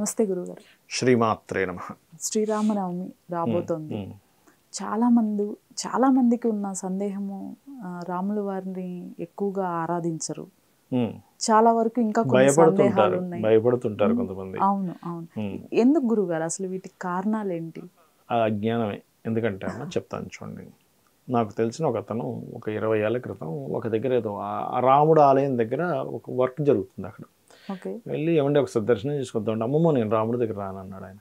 నమస్తే గురుగారు. శ్రీమాత్రే నమః. శ్రీరామనవమి రాబోతోంది. చాలా మందికి ఉన్న సందేహము రాముల వారిని ఎక్కువగా ఆరాధించరు. చాలా వరకు ఇంకా కొన్ని సందేహాలు ఉన్నాయి. భయపడుతుంటారు కొంతమంది. అవును అవును. ఎందుకు గురుగారు అసలు వీటికి కారణాలు ఏంటి? ఆ అజ్ఞానమే. ఎందుకంటే అన్న చెప్తాను చూడండి. నాకు తెలిసిన ఒక అతను ఒక 20 ఏళ్ల క్రితం ఒక దగ్గర ఏదో ఆ రాముడు ఆలయం దగ్గర ఒక వర్క్ జరుగుతుంది అక్కడ. వెళ్ళి ఏమంటే ఒకసారి దర్శనం చేసుకొద్దాం. అమ్మమ్మ నేను రాముడి దగ్గర రానన్నాడు ఆయన.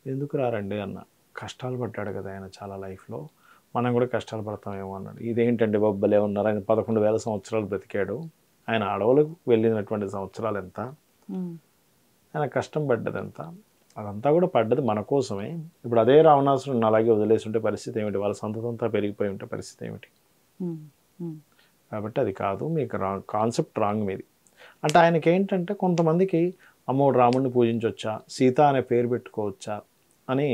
ఎందుకు రారండి అన్న. కష్టాలు పడ్డాడు కదా ఆయన చాలా లైఫ్లో, మనం కూడా కష్టాలు పడతామేమో అన్నాడు. ఇదేంటండి బొబ్బలే ఉన్నారు, ఆయన 11,000 సంవత్సరాలు బ్రతికాడు, ఆయన అడవులకు వెళ్ళినటువంటి సంవత్సరాలు ఎంత, ఆయన కష్టం పడ్డది ఎంత, అదంతా కూడా పడ్డది మన కోసమే. ఇప్పుడు అదే రావణాసురుని అలాగే వదిలేసి ఉంటే పరిస్థితి ఏమిటి, వాళ్ళ సంతతంతా పెరిగిపోయి ఉంటే పరిస్థితి ఏమిటి? కాబట్టి అది కాదు, మీకు కాన్సెప్ట్ రాంగ్ మీది. అంటే ఆయనకి ఏంటంటే కొంతమందికి అమ్మోడు రాముడిని పూజించవచ్చా, సీత అనే పేరు పెట్టుకోవచ్చా అని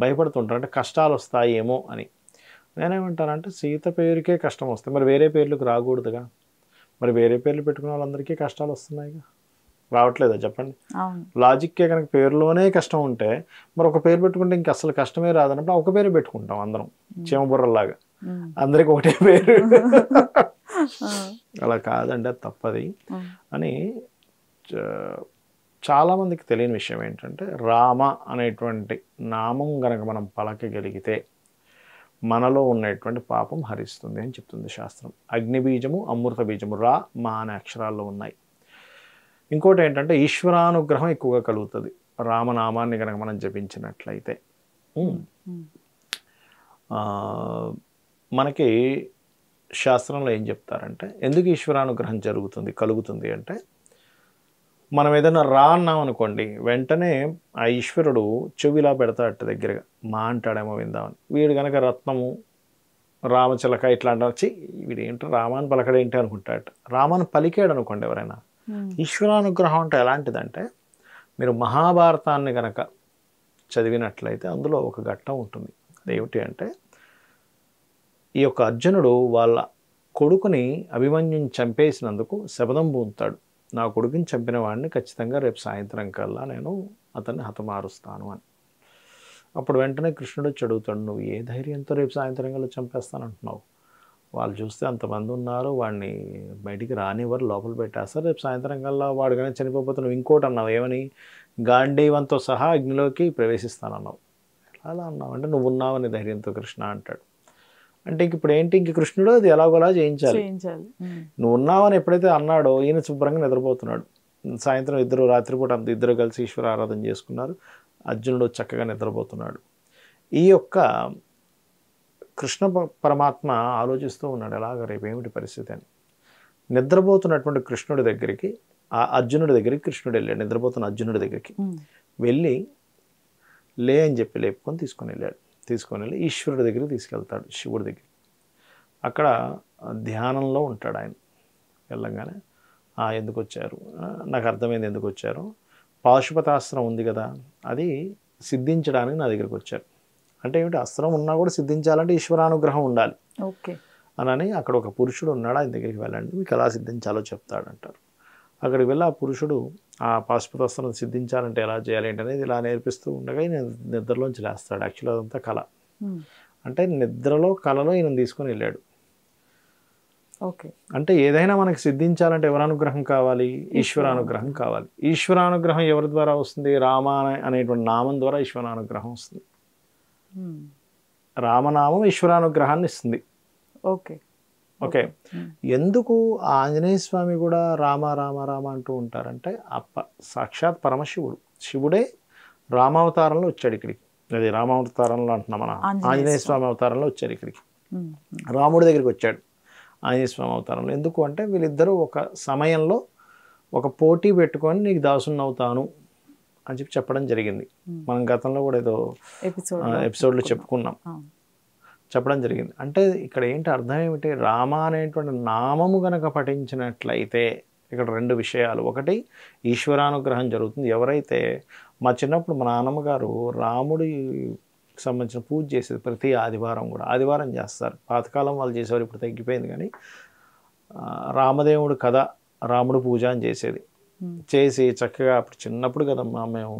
భయపడుతుంటారు. అంటే కష్టాలు వస్తాయేమో అని. నేనేమంటానంటే సీత పేరుకే కష్టం వస్తాయి, మరి వేరే పేర్లకు రాకూడదుగా. మరి వేరే పేర్లు పెట్టుకున్న వాళ్ళందరికీ కష్టాలు వస్తున్నాయిగా, రావట్లేదా చెప్పండి? లాజిక్కే కనుక పేరులోనే కష్టం ఉంటే మరి ఒక పేరు పెట్టుకుంటే ఇంక అసలు కష్టమే రాదన్నప్పుడు ఒక పేరు పెట్టుకుంటాం అందరం చీమబుర్రలాగా, అందరికి ఒకటే పేరు. అలా కాదండి, అది తప్పది అని. చాలామందికి తెలియని విషయం ఏంటంటే రామ అనేటువంటి నామం గనక మనం పలకగలిగితే మనలో ఉన్నటువంటి పాపం హరిస్తుంది అని చెప్తుంది శాస్త్రం. అగ్నిబీజము అమృత బీజము రా మా అనే అక్షరాల్లో ఉన్నాయి. ఇంకోటి ఏంటంటే ఈశ్వరానుగ్రహం ఎక్కువగా కలుగుతుంది రామనామాన్ని కనుక మనం జపించినట్లయితే. మనకి శాస్త్రంలో ఏం చెప్తారంటే ఎందుకు ఈశ్వరానుగ్రహం కలుగుతుంది అంటే, మనం ఏదైనా రా అన్నాం అనుకోండి, వెంటనే ఆ ఈశ్వరుడు చెవిలా పెడతాడట దగ్గరగా, మా అంటాడేమో విందామని. వీడు కనుక రత్నము రామచిలక ఇట్లా వచ్చి వీడు ఏంటి రామాన్ని పలకడేంటి అనుకుంటాడట. రామాన్ని పలికాడు అనుకోండి ఎవరైనా. ఈశ్వరానుగ్రహం అంటే ఎలాంటిదంటే, మీరు మహాభారతాన్ని కనుక చదివినట్లయితే అందులో ఒక ఘట్టం ఉంటుంది. అదేమిటి అంటే, ఈ యొక్క అర్జునుడు వాళ్ళ కొడుకుని అభిమన్యుని చంపేసినందుకు శపథం పూనుతాడు. నా కొడుకుని చంపిన వాడిని ఖచ్చితంగా రేపు సాయంత్రం కల్లా నేను అతన్ని హతమారుస్తాను అని. అప్పుడు వెంటనే కృష్ణుడు వచ్చి అడుగుతాడు, నువ్వు ఏ ధైర్యంతో రేపు సాయంత్రం కల్లా చంపేస్తానంటున్నావు? వాళ్ళు చూస్తే అంతమంది ఉన్నారు, వాడిని బయటికి రానివ్వరు, లోపల పెట్టేస్తారు, రేపు సాయంత్రం కల్లా వాడు కానీ చనిపోతే నువ్వు ఇంకోటి అన్నావు, ఏమని? గాంధీవంతో సహా అగ్నిలోకి ప్రవేశిస్తానన్నావు. ఎలా అన్నావు అంటే, నువ్వు ఉన్నావని ధైర్యంతో కృష్ణ అంటాడు. అంటే ఇంక ఇప్పుడు ఏంటి, ఇంక కృష్ణుడు అది ఎలాగోలా చేయించాలి. నువ్వు ఉన్నావని ఎప్పుడైతే అన్నాడో ఈయన శుభ్రంగా నిద్రపోతున్నాడు. సాయంత్రం రాత్రిపూట ఇద్దరు కలిసి ఈశ్వర ఆరాధన చేసుకున్నారు. అర్జునుడు చక్కగా నిద్రపోతున్నాడు. ఈ యొక్క కృష్ణ పరమాత్మ ఆలోచిస్తూ ఉన్నాడు, ఎలాగ రేపేమిటి పరిస్థితి అని. నిద్రపోతున్నటువంటి కృష్ణుడి దగ్గరికి, ఆ అర్జునుడి దగ్గరికి కృష్ణుడు వెళ్ళాడు. నిద్రపోతున్న అర్జునుడి దగ్గరికి వెళ్ళి లే అని చెప్పి లేపుకొని తీసుకొని వెళ్ళి ఈశ్వరుడి దగ్గరికి తీసుకెళ్తాడు, శివుడి దగ్గర. అక్కడ ధ్యానంలో ఉంటాడు ఆయన. వెళ్ళంగానే ఎందుకు వచ్చారు, నాకు అర్థమైంది ఎందుకు వచ్చారు, పాశుపతాస్త్రం ఉంది కదా, అది సిద్ధించడానికి నా దగ్గరికి వచ్చారు. అంటే ఏమిటి, అస్త్రం ఉన్నా కూడా సిద్ధించాలంటే ఈశ్వరానుగ్రహం ఉండాలి అని. అక్కడ ఒక పురుషుడు ఉన్నాడు, ఆయన దగ్గరికి వెళ్ళండి, మీకు ఎలా సిద్ధించాలో చెప్తాడంటారు. అక్కడికి వెళ్ళి ఆ పురుషుడు ఆ పాశుపతాస్త్రం సిద్ధించాలంటే ఎలా చేయాలి ఏంటనేది ఇలా నేర్పిస్తూ ఉండగా ఈయన నిద్రలోంచి లేస్తాడు. యాక్చువల్లీ అదంతా కళ. అంటే కళలో ఈయన తీసుకొని వెళ్ళాడు. అంటే ఏదైనా మనకి సిద్ధించాలంటే ఎవరానుగ్రహం కావాలి? ఈశ్వరానుగ్రహం కావాలి. ఈశ్వరానుగ్రహం ఎవరి ద్వారా వస్తుంది? రామ అనేటువంటి నామం ద్వారా ఈశ్వరానుగ్రహం వస్తుంది. రామనామం ఈశ్వరానుగ్రహాన్ని ఇస్తుంది. ఓకే. ఎందుకు ఆంజనేయ స్వామి కూడా రామ రామ రామ అంటూ ఉంటారంటే, సాక్షాత్ పరమశివుడు, శివుడే రామావతారంలో వచ్చాడు ఇక్కడికి. అది రామావతారంలో అంటున్నాం, మన ఆంజనేయ స్వామి అవతారంలో వచ్చాడు ఇక్కడికి. రాముడి దగ్గరికి వచ్చాడు ఆంజనేయ స్వామి అవతారంలో. ఎందుకు అంటే వీళ్ళిద్దరూ ఒక సమయంలో ఒక పోటీ పెట్టుకొని నీకు దాసుని అవుతాను అని చెప్పడం జరిగింది. మనం గతంలో కూడా ఏదో ఎపిసోడ్లో చెప్పడం జరిగింది. అంటే ఇక్కడ ఏంటి అర్థం ఏమిటి, రామ అనేటువంటి నామము గనక పఠించినట్లయితే ఇక్కడ రెండు విషయాలు. ఒకటి, ఈశ్వరానుగ్రహం జరుగుతుంది. ఎవరైతే మా చిన్నప్పుడు మా నాన్నమ్మ గారు రాముడికి సంబంధించిన పూజ చేసేది ప్రతి ఆదివారం కూడా, ఆదివారం చేస్తారు. పాతకాలం వాళ్ళు చేసేవారు, ఇప్పుడు తగ్గిపోయింది. కానీ రామదేవుడు కథ, రాముడు పూజ అని చేసేది. చేసి చక్కగా అప్పుడు చిన్నప్పుడు కదమ్మా మేము,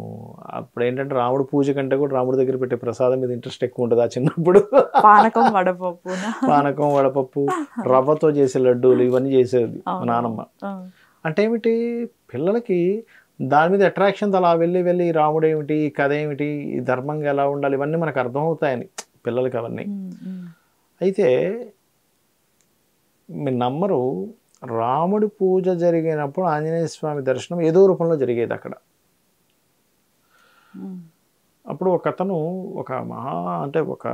అప్పుడు ఏంటంటే రాముడు పూజ కంటే కూడా రాముడి దగ్గర పెట్టే ప్రసాదం మీద ఇంట్రెస్ట్ ఎక్కువ ఉంటుంది ఆ చిన్నప్పుడు. పానకం వడపప్పు పానకం వడపప్పు రవ్వతో చేసే లడ్డూలు ఇవన్నీ చేసేది మా నానమ్మ. అంటే ఏమిటి పిల్లలకి దాని మీద అట్రాక్షన్ అలా వెళ్ళి వెళ్ళి రాముడు ఏమిటి, ఈ కథ ఏమిటి, ఈ ధర్మంగా ఎలా ఉండాలి, ఇవన్నీ మనకు అర్థమవుతాయని పిల్లలకి అవన్నీ. అయితే మీరు నమ్మరు, రాముడి పూజ జరిగినప్పుడు ఆంజనేయ స్వామి దర్శనం ఏదో రూపంలో జరిగేది అక్కడ. అప్పుడు ఒక అతను ఒక అంటే ఒక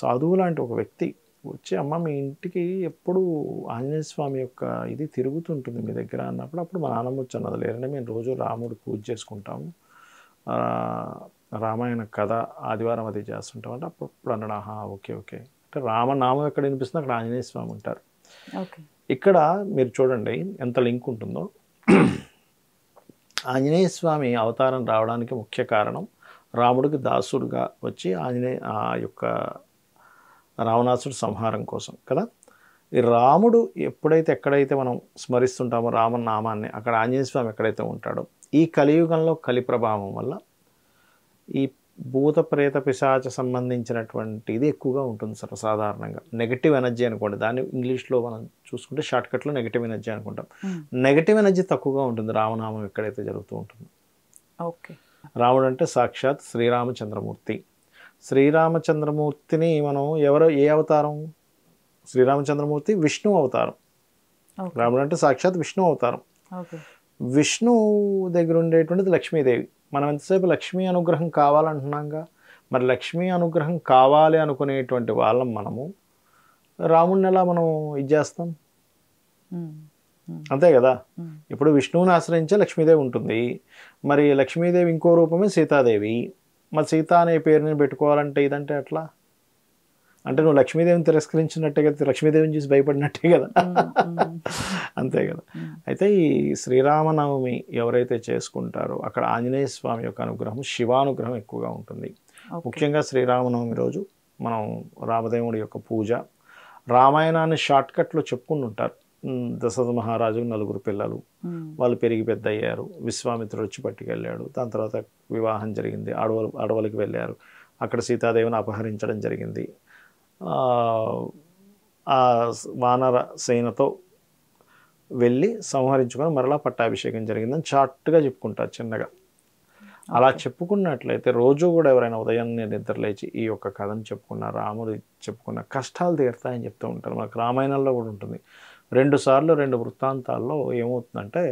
సాధువు లాంటి ఒక వ్యక్తి వచ్చి, అమ్మ మీ ఇంటికి ఎప్పుడు ఆంజనేయ స్వామి యొక్క ఇది తిరుగుతుంటుంది మీ దగ్గర అన్నప్పుడు, అప్పుడు మా నాన్నమ్మ వచ్చి అన్నది, లేదంటే మేము రోజు రాముడు పూజ చేసుకుంటాము, రామాయణ కథ ఆదివారం అది చేస్తుంటాం అంటే అప్పుడు అన్నాడు, ఆహా ఓకే ఓకే. అంటే రామనామం ఎక్కడ వినిపిస్తుంది అక్కడ ఆంజనేయ స్వామి ఉంటారు. ఇక్కడ మీరు చూడండి ఎంత లింక్ ఉంటుందో. ఆంజనేయ స్వామి అవతారం రావడానికి ముఖ్య కారణం రాముడికి దాసుడుగా వచ్చి ఆ యొక్క రావణాసుడు సంహారం కోసం కదా. ఈ రాముడు ఎప్పుడైతే ఎక్కడైతే మనం స్మరిస్తుంటామో రామనామాన్ని, అక్కడ ఆంజనేయ స్వామి ఎక్కడైతే ఉంటాడో, ఈ కలియుగంలో కలి ప్రభావం వల్ల ఈ భూత ప్రేత పిశాచ సంబంధించినటువంటి ఇది ఎక్కువగా ఉంటుంది సర్వసాధారణంగా. నెగటివ్ ఎనర్జీ అనుకోండి, దాన్ని ఇంగ్లీష్లో మనం చూసుకుంటే షార్ట్కట్లో నెగటివ్ ఎనర్జీ అనుకుంటాం. నెగటివ్ ఎనర్జీ తక్కువగా ఉంటుంది రామనామం ఎక్కడైతే జరుగుతూ ఉంటుంది. ఓకే. రాముడు అంటే సాక్షాత్ శ్రీరామచంద్రమూర్తి. శ్రీరామచంద్రమూర్తిని మనం ఏ అవతారం? శ్రీరామచంద్రమూర్తి విష్ణు అవతారం. రాముడు అంటే సాక్షాత్ విష్ణు అవతారం. విష్ణు దగ్గర ఉండేటువంటిది లక్ష్మీదేవి. మనం ఎంతసేపు లక్ష్మీ అనుగ్రహం కావాలంటున్నాంగా, మరి లక్ష్మీ అనుగ్రహం కావాలి అనుకునేటువంటి వాళ్ళం మనము రాముడిని ఎలా మనం ఇది చేస్తాం? అంతే కదా. ఇప్పుడు విష్ణువుని ఆశ్రయించే లక్ష్మీదేవి ఉంటుంది, మరి లక్ష్మీదేవి ఇంకో రూపమే సీతాదేవి. మరి సీత అనే పేరుని పెట్టుకోవాలంటే ఇదంటే ఎట్లా? అంటే నువ్వు లక్ష్మీదేవిని తిరస్కరించినట్టే కదా, లక్ష్మీదేవిని చూసి భయపడినట్టే కదా. అంతే కదా. అయితే ఈ శ్రీరామనవమి ఎవరైతే చేసుకుంటారో అక్కడ ఆంజనేయ స్వామి యొక్క అనుగ్రహం, శివానుగ్రహం ఎక్కువగా ఉంటుంది. ముఖ్యంగా శ్రీరామనవమి రోజు మనం రామదేవుడి యొక్క పూజ, రామాయణాన్ని షార్ట్కట్లో చెప్పుకుని ఉంటారు. దశరథ మహారాజు 4 పిల్లలు, వాళ్ళు పెరిగి పెద్ద అయ్యారు, విశ్వామిత్రుడు వచ్చి పట్టుకెళ్ళాడు, దాని తర్వాత వివాహం జరిగింది, అడవులకు వెళ్ళారు, అక్కడ సీతాదేవిని అపహరించడం జరిగింది, ఆ వానర సేనతో వెళ్ళి సంహరించుకొని మరలా పట్టాభిషేకం జరిగిందని షార్ట్గా చెప్పుకుంటారు చిన్నగా. అలా చెప్పుకున్నట్లయితే రోజు కూడా ఎవరైనా ఉదయాన్నే నిద్రలేచి ఈ యొక్క కథను చెప్పుకున్న, రాముడు చెప్పుకున్న కష్టాలు తీరుతాయని చెప్తూ ఉంటారు. మనకు రామాయణంలో కూడా ఉంటుంది. 2 సార్లు 2 వృత్తాంతాల్లో ఏమవుతుందంటే,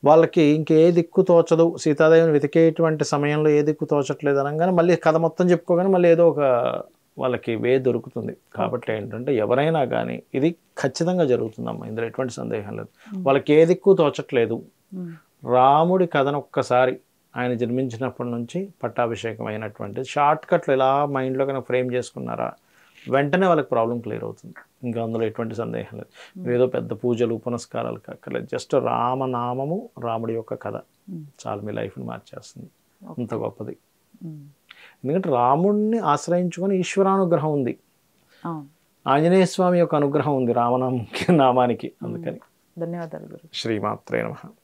వాళ్ళకి ఇంకే దిక్కు తోచదు, సీతాదేవిని వెతికేటువంటి సమయంలో ఏ దిక్కు తోచట్లేదు అనగానే మళ్ళీ కథ మొత్తం చెప్పుకోగానే మళ్ళీ ఏదో ఒక వాళ్ళకి వే దొరుకుతుంది. కాబట్టి ఏంటంటే ఎవరైనా కానీ ఇది ఖచ్చితంగా జరుగుతుందమ్మా, ఇందులో ఎటువంటి సందేహం లేదు. వాళ్ళకి ఏ దిక్కు తోచట్లేదు, రాముడి కథను ఒక్కసారి ఆయన జన్మించినప్పటి నుంచి పట్టాభిషేకం అయినటువంటి షార్ట్కట్లు ఇలా మైండ్లో కనుక ఫ్రేమ్ చేసుకున్నారా, వెంటనే వాళ్ళకి ప్రాబ్లం క్లియర్ అవుతుంది. ఇంకా అందులో ఎటువంటి సందేహం లేదు. ఏదో పెద్ద పూజలు పునస్కారాలు కాక్కర్లేదు, జస్ట్ రామనామము, రాముడి యొక్క కథ చాలా మీ లైఫ్ని మార్చేస్తుంది. అంత గొప్పది. ఎందుకంటే రాముడిని ఆశ్రయించుకొని ఈశ్వరానుగ్రహం ఉంది, ఆంజనేయ స్వామి యొక్క అనుగ్రహం ఉంది రామనామానికి. అందుకని ధన్యవాదాలు. శ్రీమాత్రే నమః.